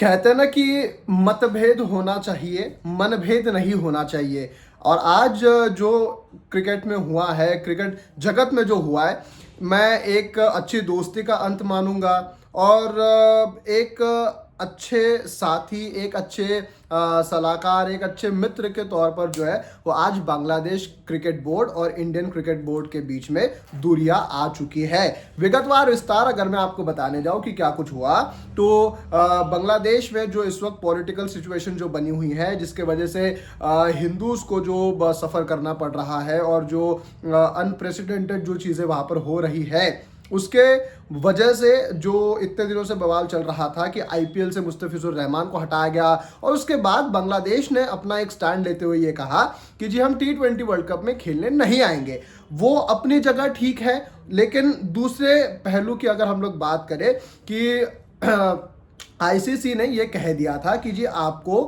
कहते हैं ना कि मतभेद होना चाहिए, मनभेद नहीं होना चाहिए। और आज जो क्रिकेट में हुआ है, क्रिकेट जगत में जो हुआ है, मैं एक अच्छी दोस्ती का अंत मानूंगा। और एक अच्छे साथी, एक अच्छे सलाहकार, एक अच्छे मित्र के तौर पर जो है वो आज बांग्लादेश क्रिकेट बोर्ड और इंडियन क्रिकेट बोर्ड के बीच में दूरियां आ चुकी है। विगतवार विस्तार अगर मैं आपको बताने जाऊं कि क्या कुछ हुआ, तो बांग्लादेश में जो इस वक्त पॉलिटिकल सिचुएशन जो बनी हुई है, जिसके वजह से हिंदूज को जो सफ़र करना पड़ रहा है और जो अनप्रेसिडेंटेड जो चीज़ें वहाँ पर हो रही है, उसके वजह से जो इतने दिनों से बवाल चल रहा था कि आईपीएल से मुस्तफिजुर रहमान को हटाया गया। और उसके बाद बांग्लादेश ने अपना एक स्टैंड लेते हुए ये कहा कि जी हम T20 वर्ल्ड कप में खेलने नहीं आएंगे। वो अपनी जगह ठीक है, लेकिन दूसरे पहलू की अगर हम लोग बात करें कि आईसीसी ने ये कह दिया था कि जी आपको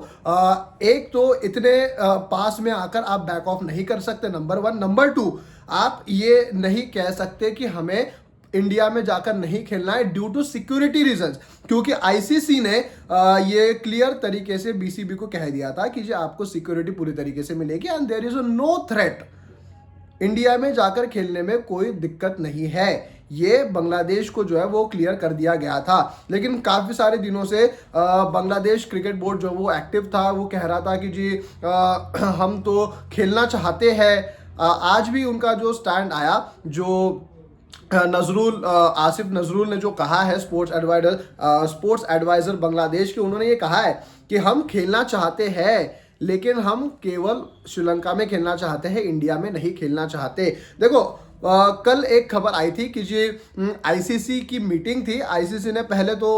एक तो इतने पास में आकर आप बैक ऑफ नहीं कर सकते, नंबर वन। नंबर टू, आप ये नहीं कह सकते कि हमें इंडिया में जाकर नहीं खेलना है ड्यू टू सिक्योरिटी रीजंस, क्योंकि आईसीसी ने ये क्लियर तरीके से बीसीबी को कह दिया था कि जी आपको सिक्योरिटी पूरी तरीके से मिलेगी and there is no threat, India में जाकर खेलने में कोई दिक्कत नहीं है। ये बांग्लादेश को जो है वो क्लियर कर दिया गया था। लेकिन काफ़ी सारे दिनों से बांग्लादेश क्रिकेट बोर्ड जो वो एक्टिव था, वो कह रहा था कि जी हम तो खेलना चाहते हैं। आज भी उनका जो स्टैंड आया, जो आसिफ नजरुल ने जो कहा है, स्पोर्ट्स एडवाइजर बांग्लादेश के, उन्होंने ये कहा है कि हम खेलना चाहते हैं, लेकिन हम केवल श्रीलंका में खेलना चाहते हैं, इंडिया में नहीं खेलना चाहते। देखो कल एक खबर आई थी कि जी आईसीसी की मीटिंग थी। आईसीसी ने पहले तो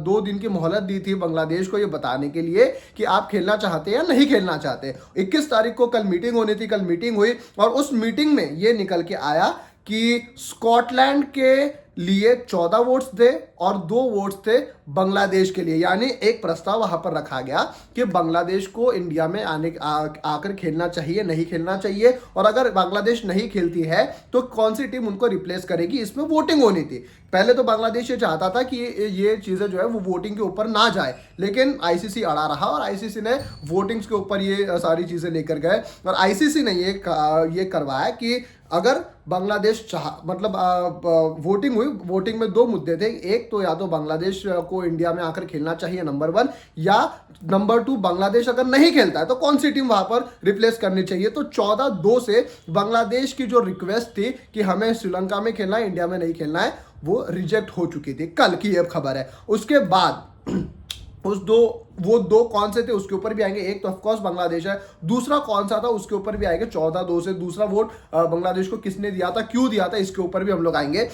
2 दिन की मोहलत दी थी बांग्लादेश को ये बताने के लिए कि आप खेलना चाहते हैं या नहीं खेलना चाहते। 21 तारीख को कल मीटिंग होनी थी, कल मीटिंग हुई और उस मीटिंग में ये निकल के आया कि स्कॉटलैंड के लिए 14 वोट्स थे और 2 वोट्स थे बांग्लादेश के लिए। यानी एक प्रस्ताव वहां पर रखा गया कि बांग्लादेश को इंडिया में आकर खेलना चाहिए, नहीं खेलना चाहिए, और अगर बांग्लादेश नहीं खेलती है तो कौन सी टीम उनको रिप्लेस करेगी, इसमें वोटिंग होनी थी। पहले तो बांग्लादेश ये चाहता था कि ये चीज़ें जो है वो वोटिंग के ऊपर ना जाए, लेकिन आईसीसी अड़ा रहा और आईसीसी ने वोटिंग्स के ऊपर ये सारी चीज़ें लेकर गए और आईसीसी ने ये करवाया कि अगर बांग्लादेश वोटिंग हुई, वोटिंग में 2 मुद्दे थे। एक तो या तो बांग्लादेश को इंडिया में आकर खेलना चाहिए, नंबर 1, या नंबर 2 बांग्लादेश अगर नहीं खेलता है तो कौन सी टीम वहां पर रिप्लेस करनी चाहिए। तो 14-2 से बांग्लादेश की जो रिक्वेस्ट थी कि हमें श्रीलंका में खेलना है, इंडिया में नहीं खेलना है, वो रिजेक्ट हो चुकी थी। कल की ये खबर है। उसके बाद वो दो कौन से थे उसके ऊपर भी आएंगे। एक तो ऑफकोर्स बांग्लादेश है, दूसरा कौन सा था उसके ऊपर भी आएंगे। 14-2 से दूसरा वोट बांग्लादेश को किसने दिया था, क्यों दिया था, इसके ऊपर भी हम लोग आएंगे।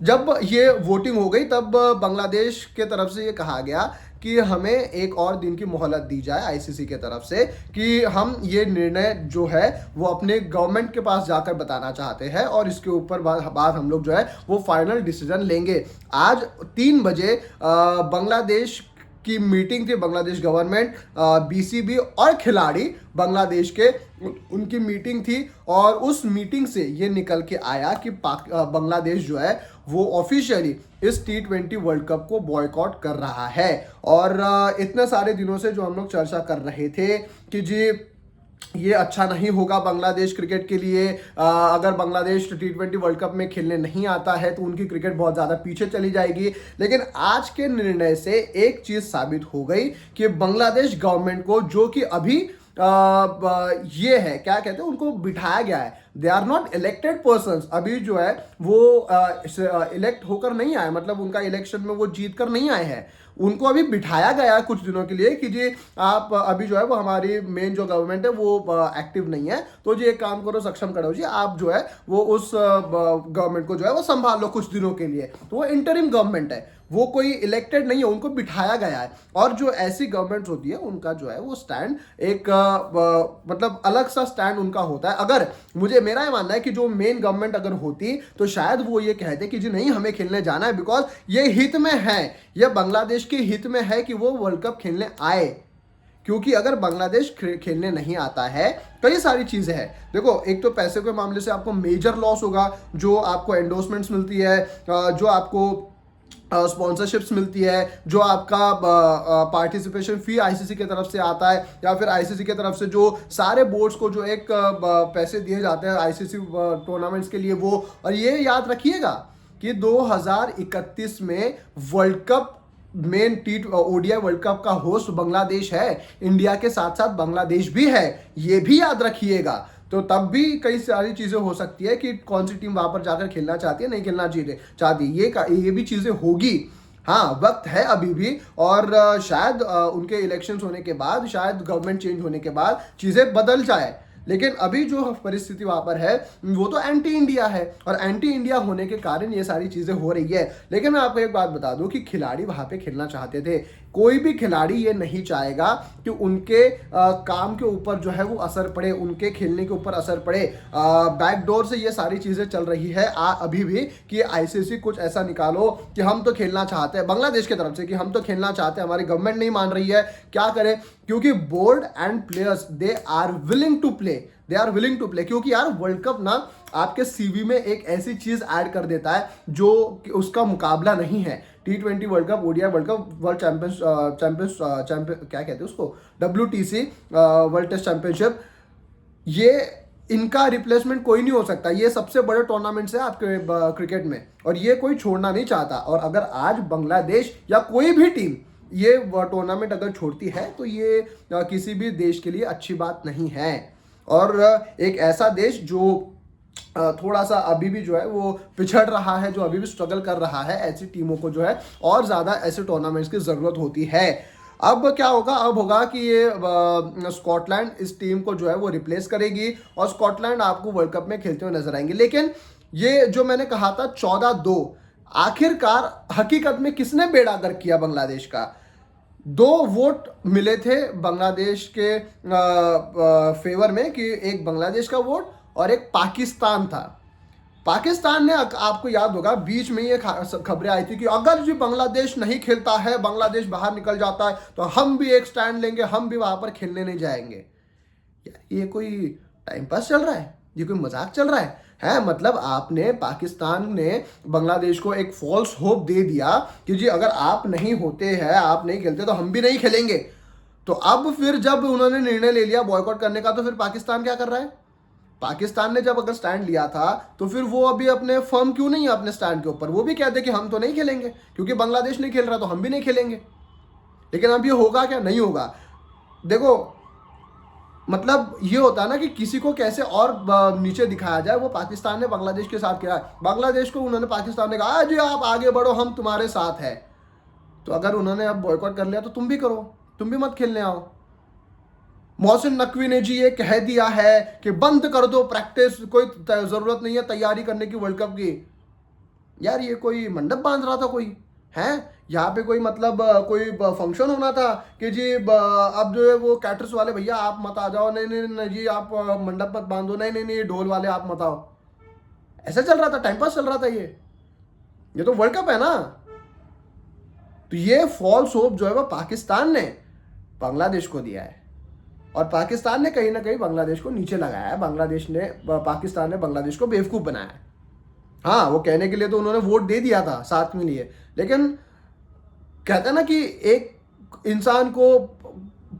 जब ये वोटिंग हो गई तब बांग्लादेश के तरफ से ये कहा गया कि हमें एक और दिन की मोहलत दी जाए आईसीसी के तरफ से कि हम ये निर्णय जो है वो अपने गवर्नमेंट के पास जाकर बताना चाहते हैं और इसके ऊपर बाद हम लोग जो है वो फाइनल डिसीजन लेंगे। आज 3 बजे बांग्लादेश की मीटिंग थी, बांग्लादेश गवर्नमेंट, बीसीबी और खिलाड़ी बांग्लादेश के, उनकी मीटिंग थी और उस मीटिंग से ये निकल के आया कि बांग्लादेश जो है वो ऑफिशियली इस T20 वर्ल्ड कप को बॉयकॉट कर रहा है। और इतने सारे दिनों से जो हम लोग चर्चा कर रहे थे कि जी ये अच्छा नहीं होगा बांग्लादेश क्रिकेट के लिए, अगर बांग्लादेश T20 वर्ल्ड कप में खेलने नहीं आता है तो उनकी क्रिकेट बहुत ज़्यादा पीछे चली जाएगी। लेकिन आज के निर्णय से एक चीज़ साबित हो गई कि बांग्लादेश गवर्नमेंट को, जो कि अभी ये है, क्या कहते हैं, उनको बिठाया गया है, they are not elected persons, अभी जो है वो इलेक्ट होकर नहीं आए, मतलब उनका इलेक्शन में वो जीत कर नहीं आए हैं, उनको अभी बिठाया गया है कुछ दिनों के लिए कि जी आप अभी जो है वो हमारी मेन जो गवर्नमेंट है वो एक्टिव नहीं है, तो जी एक काम करो, सक्षम करो जी, आप जो है वो उस गवर्नमेंट को जो है वो संभाल लो कुछ दिनों के लिए। तो वो इंटरिम गवर्नमेंट है, वो कोई इलेक्टेड नहीं है, उनको बिठाया गया है। और जो ऐसी गवर्नमेंट होती है उनका जो है वो स्टैंड एक मतलब अलग सा स्टैंड उनका होता है। अगर मेरा ये मानना है कि जो मेन गवर्नमेंट अगर होती तो शायद वो ये कहते कि जी नहीं हमें खेलने जाना है, बिकॉज ये हित में है, ये बांग्लादेश के हित में है कि वो वर्ल्ड कप खेलने आए। क्योंकि अगर बांग्लादेश खेलने नहीं आता है, कई सारी चीज़ें हैं। देखो, एक तो पैसे के मामले से आपको मेजर लॉस होगा, जो आपको एंडोर्समेंट्स मिलती है, जो आपको स्पॉन्सरशिप्स मिलती है, जो आपका पार्टिसिपेशन फी आईसीसी की तरफ से आता है, या फिर आईसीसी की तरफ से जो सारे बोर्ड्स को जो एक पैसे दिए जाते हैं आईसीसी टूर्नामेंट्स के लिए वो। और ये याद रखिएगा कि 2031 में world cup main T ODI world cup का होस्ट बांग्लादेश है, इंडिया के साथ साथ बांग्लादेश भी है, ये भी याद रखिएगा। तो तब भी कई सारी चीजें हो सकती है कि कौन सी टीम वहां पर जाकर खेलना चाहती है, नहीं खेलना चाहती, ये भी चीजें होगी। हाँ, वक्त है अभी भी, और शायद उनके इलेक्शंस होने के बाद, शायद गवर्नमेंट चेंज होने के बाद चीजें बदल जाए। लेकिन अभी जो परिस्थिति वहां पर है वो तो एंटी इंडिया है, और एंटी इंडिया होने के कारण ये सारी चीजें हो रही है। लेकिन मैं आपको एक बात बता दूं कि खिलाड़ी वहां पे खेलना चाहते थे, कोई भी खिलाड़ी ये नहीं चाहेगा कि उनके काम के ऊपर जो है वो असर पड़े, उनके खेलने के ऊपर असर पड़े। बैकडोर से ये सारी चीजें चल रही है अभी भी कि आईसीसी कुछ ऐसा निकालो कि हम तो खेलना चाहते हैं, बांग्लादेश की तरफ से कि हम तो खेलना चाहते हैं, हमारी गवर्नमेंट नहीं मान रही है, क्या करें। क्योंकि board and players they are willing to play, क्योंकि यार वर्ल्ड कप ना आपके सीवी में एक ऐसी चीज ऐड कर देता है जो उसका मुकाबला नहीं है। T20 world cup, ODI world cup, world champion क्या कहते हैं उसको, WTC वर्ल्ड टेस्ट चैंपियनशिप, ये इनका रिप्लेसमेंट कोई नहीं हो सकता। ये सबसे बड़े टूर्नामेंट्स है आपके क्रिकेट में, और ये कोई छोड़ना नहीं चाहता। और अगर आज बांग्लादेश या कोई भी टीम ये टूर्नामेंट अगर छोड़ती है तो ये किसी भी देश के लिए अच्छी बात नहीं है। और एक ऐसा देश जो थोड़ा सा अभी भी जो है वो पिछड़ रहा है, जो अभी भी स्ट्रगल कर रहा है, ऐसी टीमों को जो है और ज़्यादा ऐसे टूर्नामेंट्स की ज़रूरत होती है। अब क्या होगा, अब होगा कि ये स्कॉटलैंड इस टीम को जो है वो रिप्लेस करेगी, और स्कॉटलैंड आपको वर्ल्ड कप में खेलते हुए नजर आएंगे। लेकिन ये जो मैंने कहा था 14-2, आखिरकार हकीकत में किसने बेड़ा गर्क किया बांग्लादेश का? 2 वोट मिले थे बांग्लादेश के फेवर में, कि एक बांग्लादेश का वोट और एक पाकिस्तान था। पाकिस्तान ने, आपको याद होगा बीच में ये खबरें आई थी कि अगर जी बांग्लादेश नहीं खेलता है, बांग्लादेश बाहर निकल जाता है, तो हम भी एक स्टैंड लेंगे, हम भी वहां पर खेलने नहीं जाएंगे। यार ये कोई टाइम पास चल रहा है, ये कोई मजाक चल रहा है? मतलब आपने, पाकिस्तान ने बांग्लादेश को एक फॉल्स होप दे दिया कि जी अगर आप नहीं होते हैं, आप नहीं खेलते, तो हम भी नहीं खेलेंगे। तो अब फिर जब उन्होंने निर्णय ले लिया बॉयकॉट करने का, तो फिर पाकिस्तान क्या कर रहा है? पाकिस्तान ने जब अगर स्टैंड लिया था तो फिर वो अभी अपने फर्म क्यों नहीं है अपने स्टैंड के ऊपर? वो भी कहते कि हम तो नहीं खेलेंगे, क्योंकि बांग्लादेश नहीं खेल रहा तो हम भी नहीं खेलेंगे। लेकिन अब ये होगा क्या? नहीं होगा। देखो, मतलब ये होता है ना कि किसी को कैसे और नीचे दिखाया जाए। वो पाकिस्तान ने बांग्लादेश के साथ किया, बांग्लादेश को उन्होंने, पाकिस्तान ने कहा जी आप आगे बढ़ो, हम तुम्हारे साथ है। तो अगर उन्होंने अब बॉयकॉट कर लिया तो तुम भी करो, तुम भी मत खेलने आओ। मोहसिन नकवी ने जी ये कह दिया है कि बंद कर दो प्रैक्टिस, कोई जरूरत नहीं है तैयारी करने की वर्ल्ड कप की। यार ये कोई मंडप बांध रहा था कोई है यहाँ पे? कोई मतलब कोई फंक्शन होना था कि जी अब जो है वो कैटर्स वाले भैया आप मत आ जाओ, नहीं नहीं नहीं जी आप मंडप मत बांधो, नहीं नहीं नहीं ढोल वाले आप मत आओ। ऐसा चल रहा था, टाइम पास चल रहा था ये तो वर्ल्ड कप है ना। तो ये फॉल्स होप जो है वो पाकिस्तान ने बांग्लादेश को दिया है, और पाकिस्तान ने कहीं ना कहीं बांग्लादेश को नीचे लगाया है। पाकिस्तान ने बांग्लादेश को बेवकूफ़ बनाया है। हाँ, वो कहने के लिए तो उन्होंने वोट दे दिया था साथ में लिए, लेकिन कहते हैं ना कि एक इंसान को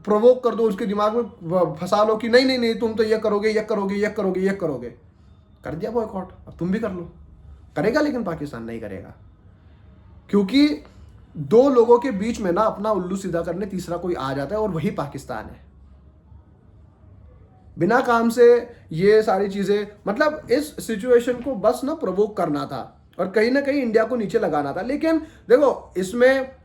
प्रोवोक कर दो, उसके दिमाग में फंसा लो कि नहीं नहीं नहीं तुम तो ये करोगे, ये करोगे, ये करोगे, ये करोगे। कर दिया बॉयकॉट, अब तुम भी कर लो। करेगा, लेकिन पाकिस्तान नहीं करेगा, क्योंकि 2 लोगों के बीच में ना अपना उल्लू सीधा करने तीसरा कोई आ जाता है, और वही पाकिस्तान है। बिना काम से ये सारी चीजें, मतलब इस सिचुएशन को बस ना प्रोवोक करना था और कहीं ना कहीं इंडिया को नीचे लगाना था। लेकिन देखो, इसमें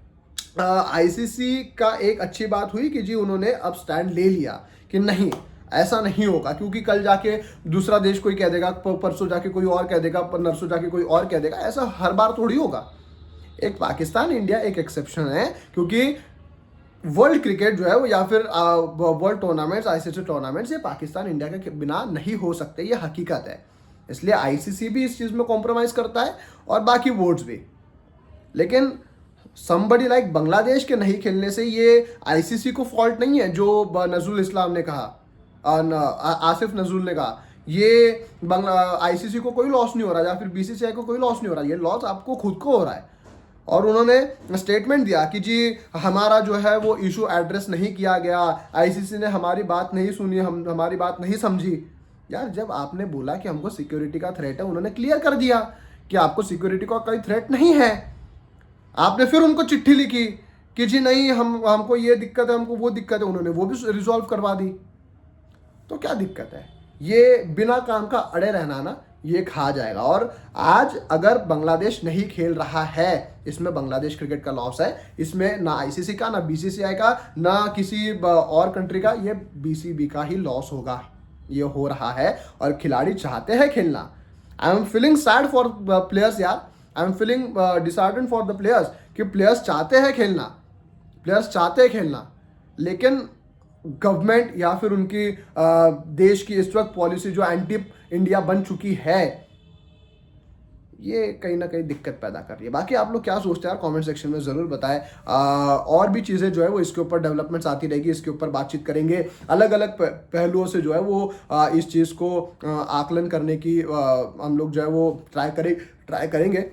आईसीसी का एक अच्छी बात हुई कि जी उन्होंने अब स्टैंड ले लिया कि नहीं, ऐसा नहीं होगा, क्योंकि कल जाके दूसरा देश कोई कह देगा, परसों जाके कोई और कह देगा, नरसों जाके कोई और कह देगा। ऐसा हर बार थोड़ी होगा। एक पाकिस्तान, इंडिया एक एक्सेप्शन है, क्योंकि वर्ल्ड क्रिकेट जो है वो, या फिर वर्ल्ड टूर्नामेंट्स, आईसीसी टूर्नामेंट्स, ये पाकिस्तान इंडिया के बिना नहीं हो सकते, ये हकीकत है। इसलिए आईसीसी भी इस चीज़ में कॉम्प्रोमाइज़ करता है, और बाकी बोर्ड्स भी। लेकिन समबडी लाइक बांग्लादेश के नहीं खेलने से ये आईसीसी को फॉल्ट नहीं है, जो नजरुल इस्लाम ने कहा, आसिफ नजरुल ने कहा। ये आईसीसी को कोई लॉस नहीं हो रहा, या फिर बीसीसीआई को कोई लॉस नहीं हो रहा, ये लॉस आपको खुद को हो रहा है। और उन्होंने स्टेटमेंट दिया कि जी हमारा जो है वो इशू एड्रेस नहीं किया गया, आईसीसी ने हमारी बात नहीं सुनी, हम हमारी बात नहीं समझी। यार जब आपने बोला कि हमको सिक्योरिटी का थ्रेट है, उन्होंने क्लियर कर दिया कि आपको सिक्योरिटी का कोई थ्रेट नहीं है। आपने फिर उनको चिट्ठी लिखी कि जी नहीं हमको ये दिक्कत है, हमको वो दिक्कत है, उन्होंने वो भी रिजॉल्व करवा दी। तो क्या दिक्कत है? ये बिना काम का अड़े रहना ना, ये खा जाएगा। और आज अगर बांग्लादेश नहीं खेल रहा है, इसमें बांग्लादेश क्रिकेट का लॉस है, इसमें ना आईसीसी का, ना बीसीसीआई का, ना किसी और कंट्री का, ये बीसीबी का ही लॉस होगा। ये हो रहा है और खिलाड़ी चाहते हैं खेलना। I am feeling sad for players यार, I am feeling disheartened for the players कि प्लेयर्स चाहते हैं खेलना, प्लेयर्स चाहते हैं खेलना, लेकिन गवर्नमेंट या फिर उनकी देश की इस वक्त पॉलिसी जो एंटी इंडिया बन चुकी है, ये कहीं ना कहीं दिक्कत पैदा कर रही है। बाकी आप लोग क्या सोचते हैं यार, कमेंट सेक्शन में ज़रूर बताएं। और भी चीज़ें जो है वो इसके ऊपर डेवलपमेंट्स आती रहेगी, इसके ऊपर बातचीत करेंगे, अलग अलग पहलुओं से जो है वो इस चीज़ को आकलन करने की हम लोग जो है वो ट्राई करेंगे।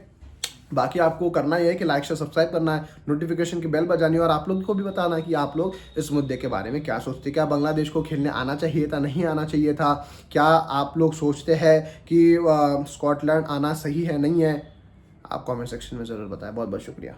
बाकी आपको करना ही है कि लाइक शेयर सब्सक्राइब करना है, नोटिफिकेशन की बेल बजानी है, और आप लोग को भी बताना है कि आप लोग इस मुद्दे के बारे में क्या सोचते हैं। क्या बांग्लादेश को खेलने आना चाहिए था, नहीं आना चाहिए था? क्या आप लोग सोचते हैं कि स्कॉटलैंड आना सही है, नहीं है? आप कमेंट सेक्शन में ज़रूर बताएं। बहुत बहुत शुक्रिया।